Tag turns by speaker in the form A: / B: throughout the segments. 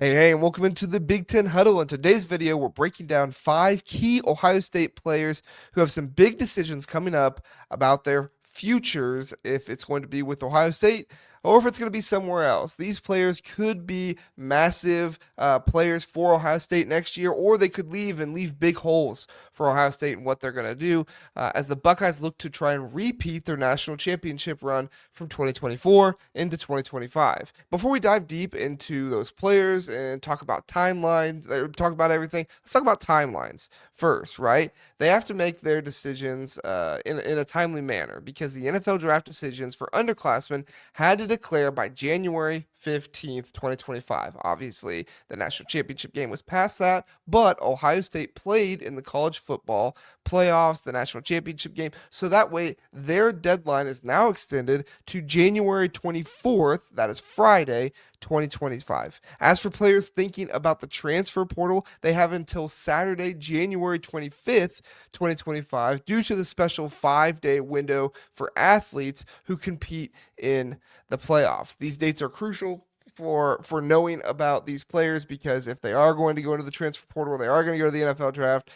A: Hey, and welcome into the Big Ten Huddle. In today's video, we're breaking down 5 key Ohio State players who have some big decisions coming up about their futures, if it's going to be with Ohio State or if it's going to be somewhere else. These players could be massive players for Ohio State next year, or they could leave and leave big holes for Ohio State and what they're going to do as the Buckeyes look to try and repeat their national championship run from 2024 into 2025. Before we dive deep into those players and talk about timelines, talk about everything, let's talk about timelines first, right? They have to make their decisions in a timely manner because the NFL draft decisions for underclassmen had to declare by January 15th, 2025. Obviously, the national championship game was past that, but Ohio State played in the college football playoffs, the national championship game. So that way, their deadline is now extended to January 24th, that is Friday, 2025. As for players thinking about the transfer portal, they have until Saturday, January 25th, 2025, due to the special 5-day window for athletes who compete in the playoffs. These dates are crucial for knowing about these players because if they are going to go into the transfer portal, they are going to go to the NFL draft,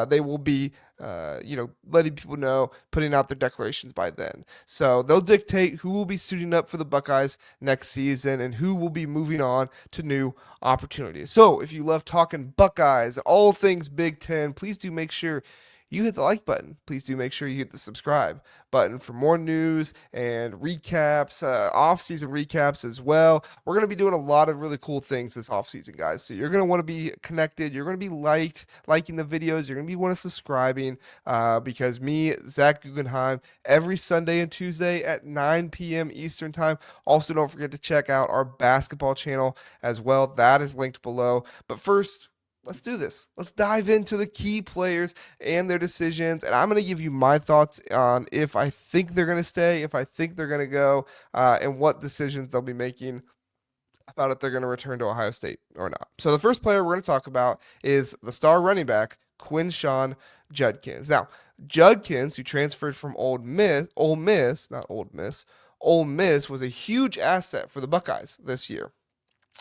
A: they will be letting people know, putting out their declarations by then. So they'll dictate who will be suiting up for the Buckeyes next season and who will be moving on to new opportunities. So if you love talking Buckeyes, all things Big Ten, please do make sure you hit the like button. Please do make sure you hit the subscribe button for more news and recaps, off-season recaps as well. We're going to be doing a lot of really cool things this off-season, guys. So you're going to want to be connected. You're going to be liking the videos. You're going to be want to subscribing because me, Zach Guggenheim, every Sunday and Tuesday at 9 p.m. Eastern Time. Also, don't forget to check out our basketball channel as well. That is linked below. But first, let's do this. Let's dive into the key players and their decisions. And I'm going to give you my thoughts on if I think they're going to stay, if I think they're going to go, and what decisions they'll be making about if they're going to return to Ohio State or not. So the first player we're going to talk about is the star running back, Quinshon Judkins. Now, Judkins, who transferred from Ole Miss, was a huge asset for the Buckeyes this year.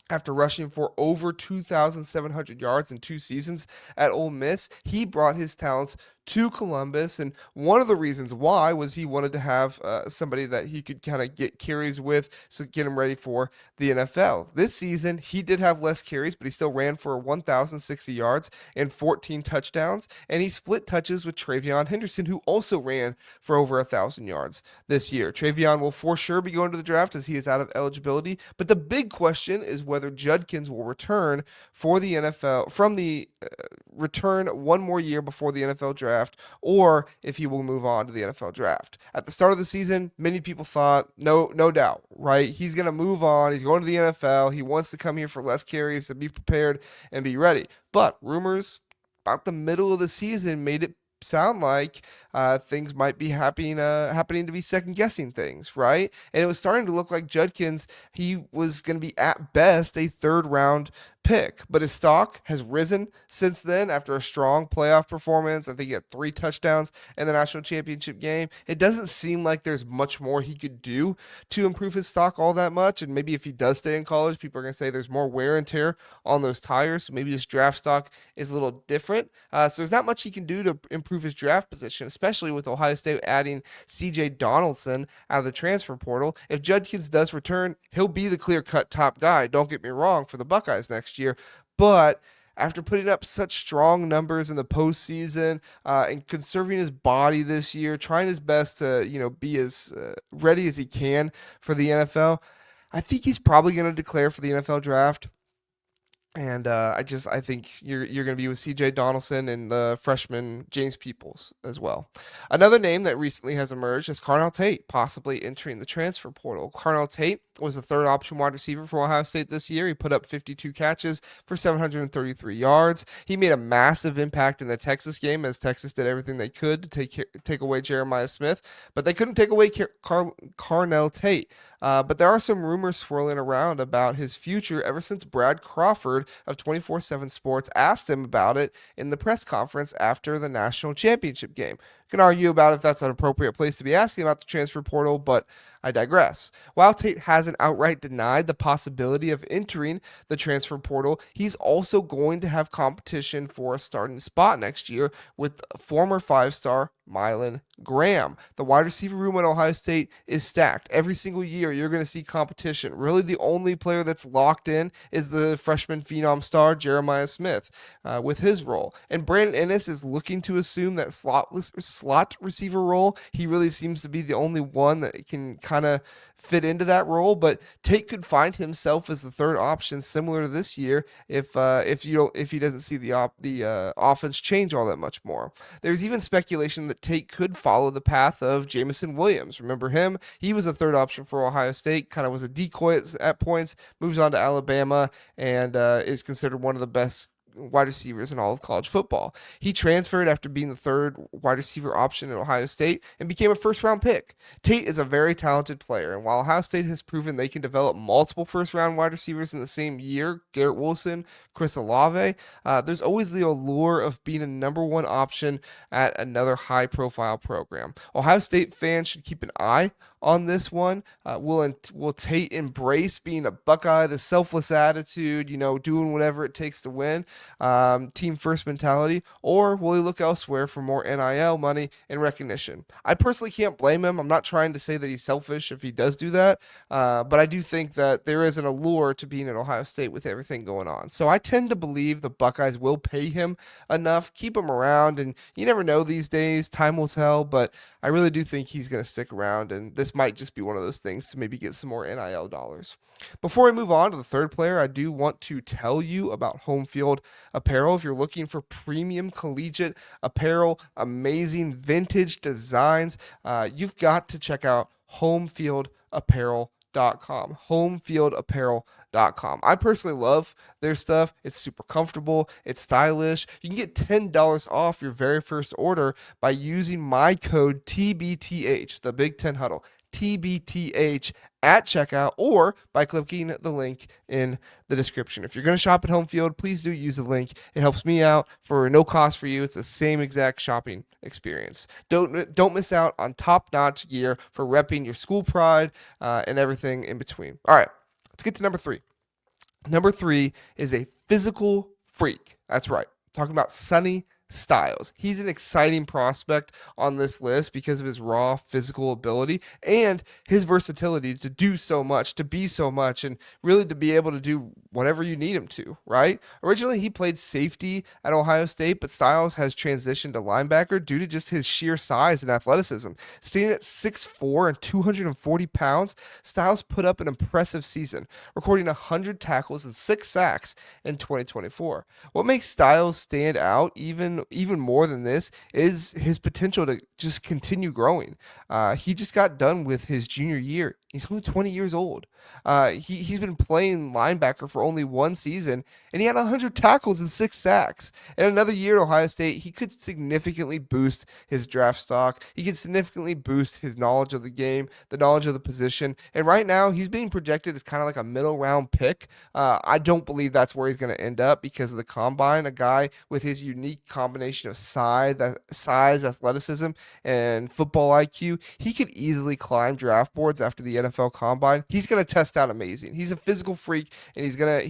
A: After rushing for over 2,700 yards in 2 seasons at Ole Miss, he brought his talents to Columbus, and one of the reasons why was he wanted to have somebody that he could kind of get carries with, so get him ready for the NFL. This season, he did have less carries, but he still ran for 1,060 yards and 14 touchdowns, and he split touches with Travion Henderson, who also ran for over 1,000 yards this year. Travion will for sure be going to the draft as he is out of eligibility, but the big question is whether Judkins will return for the NFL from the return one more year before the NFL draft, or if he will move on to the NFL draft. At the start of the season, many people thought, no doubt, right? He's going to move on. He's going to the NFL. He wants to come here for less carries to be prepared and be ready. But rumors about the middle of the season made it sound like things might be happening to be second guessing things, right? And it was starting to look like Judkins, he was going to be at best a third round pick, but his stock has risen since then after a strong playoff performance. I think he had 3 touchdowns in the national championship game. It doesn't seem like there's much more he could do to improve his stock all that much, and maybe if he does stay in college, people are going to say there's more wear and tear on those tires, so maybe his draft stock is a little different. So there's not much he can do to improve his draft position, especially with Ohio State adding C.J. Donaldson out of the transfer portal. If Judkins does return, he'll be the clear-cut top guy, don't get me wrong, for the Buckeyes next year, but after putting up such strong numbers in the postseason and conserving his body this year, trying his best to be as ready as he can for the NFL, I think he's probably going to declare for the NFL draft. And I think you're going to be with C.J. Donaldson and the freshman James Peoples as well. Another name that recently has emerged is Carnell Tate, possibly entering the transfer portal. Carnell Tate was the third option wide receiver for Ohio State this year. He put up 52 catches for 733 yards. He made a massive impact in the Texas game as Texas did everything they could to take away Jeremiah Smith, but they couldn't take away Carnell Tate. But there are some rumors swirling around about his future ever since Brad Crawford of 24/7 Sports asked him about it in the press conference after the national championship game. Can argue about if that's an appropriate place to be asking about the transfer portal, but I digress. While Tate hasn't outright denied the possibility of entering the transfer portal, he's also going to have competition for a starting spot next year with former 5-star Mylan Graham. The wide receiver room at Ohio State is stacked. Every single year, you're going to see competition. Really, the only player that's locked in is the freshman phenom star, Jeremiah Smith, with his role. And Brandon Ennis is looking to assume that slot receiver role. He really seems to be the only one that can kind of fit into that role, but Tate could find himself as the third option, similar to this year, if he doesn't see the offense change all that much more. There's even speculation that Tate could follow the path of Jamison Williams. Remember him? He was a third option for Ohio State, kind of was a decoy at points, moves on to Alabama, and is considered one of the best wide receivers in all of college football. He transferred after being the third wide receiver option at Ohio State and became a first-round pick. Tate is a very talented player, and while Ohio State has proven they can develop multiple first-round wide receivers in the same year, Garrett Wilson, Chris Olave, there's always the allure of being a number one option at another high-profile program. Ohio State fans should keep an eye on this one. Will Tate embrace being a Buckeye, the selfless attitude, doing whatever it takes to win, team first mentality, or will he look elsewhere for more NIL money and recognition? I personally can't blame him. I'm not trying to say that he's selfish if he does do that, but I do think that there is an allure to being at Ohio State with everything going on. So I tend to believe the Buckeyes will pay him enough, keep him around, and you never know these days. Time will tell, but I really do think he's going to stick around, and this might just be one of those things to maybe get some more NIL dollars. Before I move on to the third player, I do want to tell you about Home Field Apparel. If you're looking for premium collegiate apparel, amazing vintage designs, you've got to check out homefieldapparel.com. Homefieldapparel.com. I personally love their stuff. It's super comfortable. It's stylish. You can get $10 off your very first order by using my code TBTH, the Big Ten Huddle, TBTH at checkout, or by clicking the link in the description. If you're going to shop at Home Field, please do use the link. It helps me out for no cost for you. It's the same exact shopping experience. Don't miss out on top-notch gear for repping your school pride and everything in between. All right, let's get to number 3. Number 3 is a physical freak. That's right. Talking about Sonny Styles. He's an exciting prospect on this list because of his raw physical ability and his versatility to do so much, to be so much, and really to be able to do whatever you need him to, right? Originally, he played safety at Ohio State, but Styles has transitioned to linebacker due to just his sheer size and athleticism. Standing at 6'4" and 240 pounds, Styles put up an impressive season, recording 100 tackles and 6 sacks in 2024. What makes Styles stand out even more than this is his potential to just continue growing. He just got done with his junior year. He's only 20 years old. He's been playing linebacker for only one season, and he had 100 tackles and 6 sacks. In another year at Ohio State, he could significantly boost his draft stock. He could significantly boost his knowledge of the game, the knowledge of the position. And right now, he's being projected as kind of like a middle round pick. I don't believe that's where he's going to end up because of the combine. A guy with his unique combination of size, athleticism, and football IQ, he could easily climb draft boards after the NFL combine. He's going to test out amazing. He's a physical freak, and he's gonna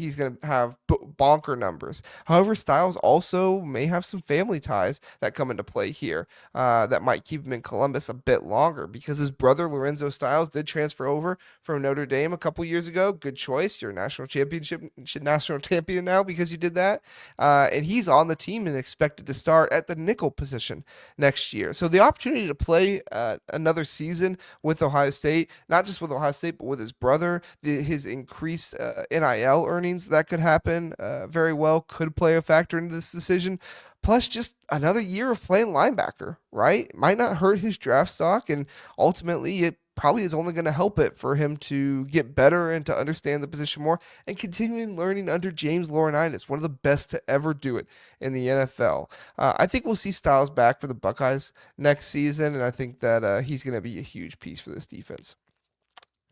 A: have bonker numbers. However, Styles also may have some family ties that come into play here that might keep him in Columbus a bit longer because his brother Lorenzo Styles did transfer over from Notre Dame a couple years ago. Good choice. You're a national champion now because you did that, and he's on the team and expected to start at the nickel position next year. So the opportunity to play another season with Ohio State, not just with Ohio State, but with his brother, his increased NIL earnings that could happen very well could play a factor into this decision. Plus, just another year of playing linebacker, right? Might not hurt his draft stock, and ultimately it probably is only going to help it for him to get better and to understand the position more and continuing learning under James Laurinaitis, one of the best to ever do it in the NFL. I think we'll see Styles back for the Buckeyes next season, and I think that he's going to be a huge piece for this defense.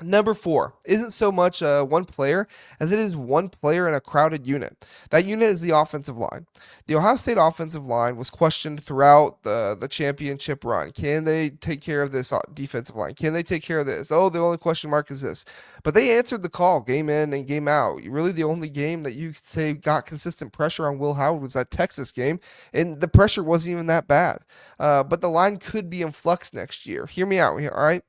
A: Number 4 isn't so much one player as it is one player in a crowded unit. That unit is the offensive line. The Ohio State offensive line was questioned throughout the championship run. Can they take care of this defensive line? Can they take care of this? Oh, the only question mark is this. But they answered the call game in and game out. Really, the only game that you could say got consistent pressure on Will Howard was that Texas game, and the pressure wasn't even that bad. But the line could be in flux next year. Hear me out here, all right?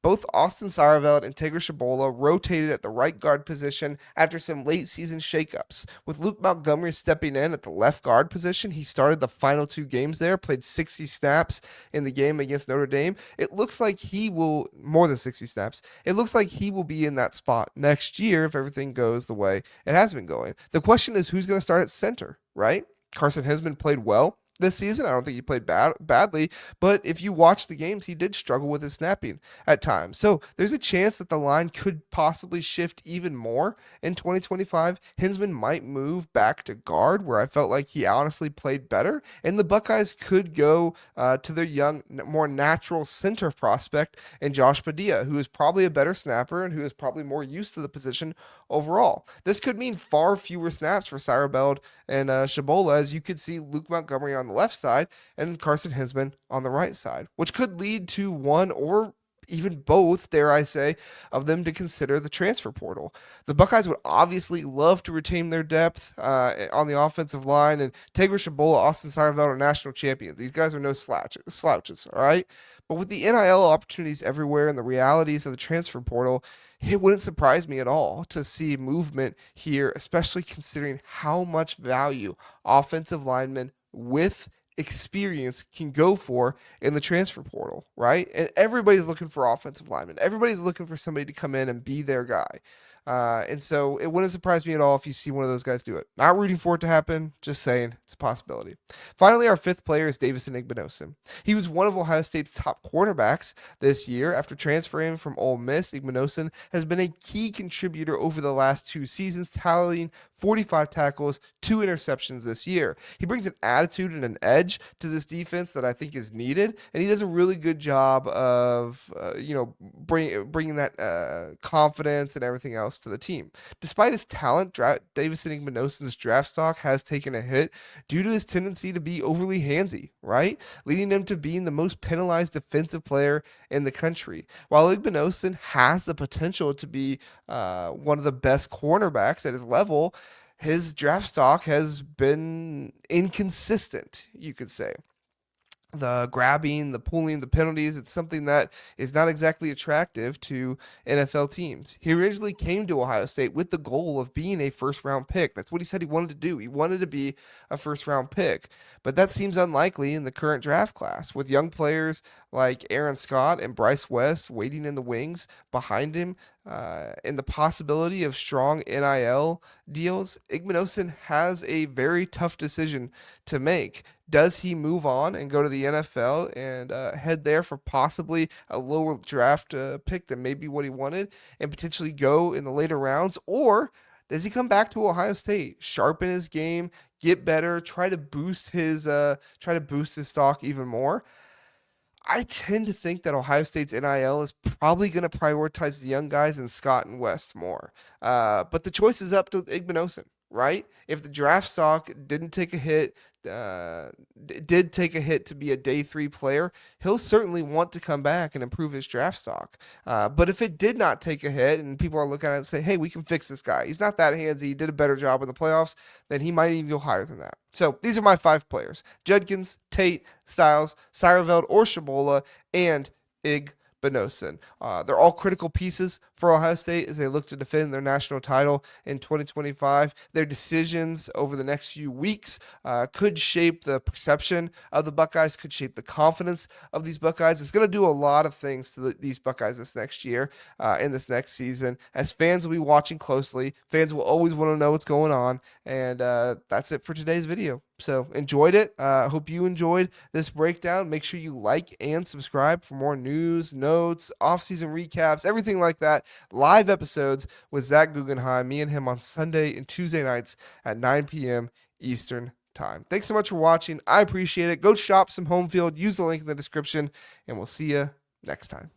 A: Both Austin Siereveld and Tegra Tshabola rotated at the right guard position after some late season shakeups. With Luke Montgomery stepping in at the left guard position, he started the final 2 games there, played 60 snaps in the game against Notre Dame. It looks like he will, more than 60 snaps, it looks like he will be in that spot next year if everything goes the way it has been going. The question is who's going to start at center, right? Carson Hinsman played well this season. I don't think he played badly, but if you watch the games, he did struggle with his snapping at times. So there's a chance that the line could possibly shift even more in 2025. Hinsman might move back to guard, where I felt like he honestly played better, and the Buckeyes could go to their young, more natural center prospect in Josh Padilla, who is probably a better snapper and who is probably more used to the position overall. This could mean far fewer snaps for Siereveld and Tshabola, as you could see Luke Montgomery on the left side and Carson Hinsman on the right side, which could lead to one or even both, dare I say, of them to consider the transfer portal. The Buckeyes would obviously love to retain their depth on the offensive line, and Tegra Tshabola, Austin Siereveld are national champions. These guys are no slouches, all right? But with the NIL opportunities everywhere and the realities of the transfer portal, it wouldn't surprise me at all to see movement here, especially considering how much value offensive linemen with experience can go for in the transfer portal, right? And everybody's looking for offensive linemen. Everybody's looking for somebody to come in and be their guy. And so it wouldn't surprise me at all if you see one of those guys do it. Not rooting for it to happen, just saying it's a possibility. Finally, our 5th player is Davison Igbinosun. He was one of Ohio State's top cornerbacks this year. After transferring from Ole Miss, Igbinosun has been a key contributor over the last 2 seasons, tallying 45 tackles, 2 interceptions this year. He brings an attitude and an edge to this defense that I think is needed, and he does a really good job of, bringing that confidence and everything else to the team. Despite his talent, Davison Igbinosun's draft stock has taken a hit due to his tendency to be overly handsy, right? Leading him to being the most penalized defensive player in the country. While Igbinosun has the potential to be one of the best cornerbacks at his level, his draft stock has been inconsistent, you could say. The grabbing, the pulling, the penalties, it's something that is not exactly attractive to NFL teams. He originally came to Ohio State with the goal of being a first-round pick. That's what he said he wanted to do. He wanted to be a first-round pick. But that seems unlikely in the current draft class, with young players like Aaron Scott and Bryce West waiting in the wings behind him, and the possibility of strong NIL deals. Igbinosun has a very tough decision to make. Does he move on and go to the NFL and head there for possibly a lower draft pick than maybe what he wanted and potentially go in the later rounds? Or does he come back to Ohio State, sharpen his game, get better, try to boost his stock even more? I tend to think that Ohio State's NIL is probably going to prioritize the young guys and Scott and West more. But the choice is up to Igbinosun, right? If the draft stock did take a hit to be a day 3 player, he'll certainly want to come back and improve his draft stock. But if it did not take a hit and people are looking at it and say, hey, we can fix this guy, he's not that handsy, he did a better job in the playoffs, then he might even go higher than that. So these are my 5 players: Judkins, Tate, Styles, Siereveld or Tshabola, and Igbinosun. They're all critical pieces for Ohio State as they look to defend their national title in 2025. Their decisions over the next few weeks could shape the perception of the Buckeyes, could shape the confidence of these Buckeyes. It's going to do a lot of things to these Buckeyes this next year, in this next season. As fans will be watching closely, fans will always want to know what's going on, and that's it for today's video. So enjoyed it. Hope you enjoyed this breakdown. Make sure you like and subscribe for more news, notes, off-season recaps, everything like that. Live episodes with Zach Guggenheim, me and him on Sunday and Tuesday nights at 9 p.m. Eastern time. Thanks so much for watching. I appreciate it. Go shop some home field. Use the link in the description, and we'll see you next time.